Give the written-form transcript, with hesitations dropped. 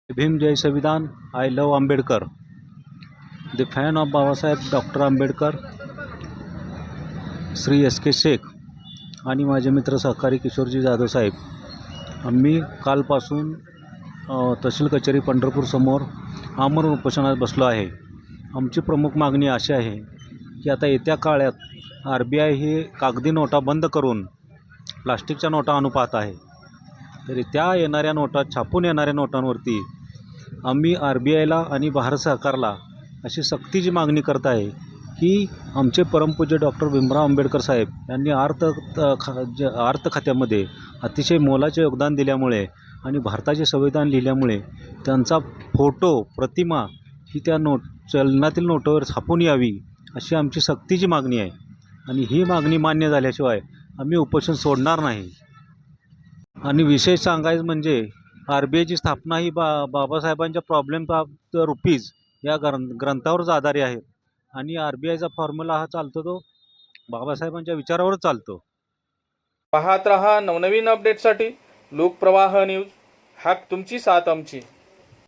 भीम जय संविधान. I love Ambedkar. The fan of Babasaheb doctor Ambedkar, Shri S K Shaikh आणि माझे मित्र सहकारी किशोरजी जाधव साहेब. आम्ही कालपासून तहसील कचेरी पंढरपूरसमोर आमरण उपोषणात बसलो आहे. आमची प्रमुख मागणी अशी आहे की आता येत्या काळात RBI ही कागदी नोटा बंद करून प्लास्टिकच्या नोटा आणू पाहत आहे. तरी त्या येणाऱ्या नोटा, छापून येणाऱ्या नोटांवरती आम्ही RBIला आणि भारत सरकारला अशी सक्तीची मागणी करत आहे की आमचे परमपूज्य डॉक्टर भीमराव आंबेडकर साहेब यांनी अर्थ खात्यामध्ये अतिशय मोलाचे योगदान दिल्यामुळे आणि भारताचे संविधान लिहिल्यामुळे त्यांचा फोटो, प्रतिमा ही त्या चलनातील नोटावर छापून यावी अशी आमची सक्तीची मागणी आहे. आणि ही मागणी मान्य झाल्याशिवाय आम्ही उपोषण सोडणार नाही. आणि विशेष सांगायचं म्हणजे RBIची स्थापना ही बाबासाहेबांच्या प्रॉब्लेम ऑफ द रुपीज या ग्रंथावरच आधारित आहे. आणि RBIचा फॉर्म्युला हा चालतो तो बाबासाहेबांच्या विचारावरच चालतो. पाहत रहा नवनवीन अपडेटसाठी लोकप्रवाह न्यूज. हाक तुमची, साथ आमची.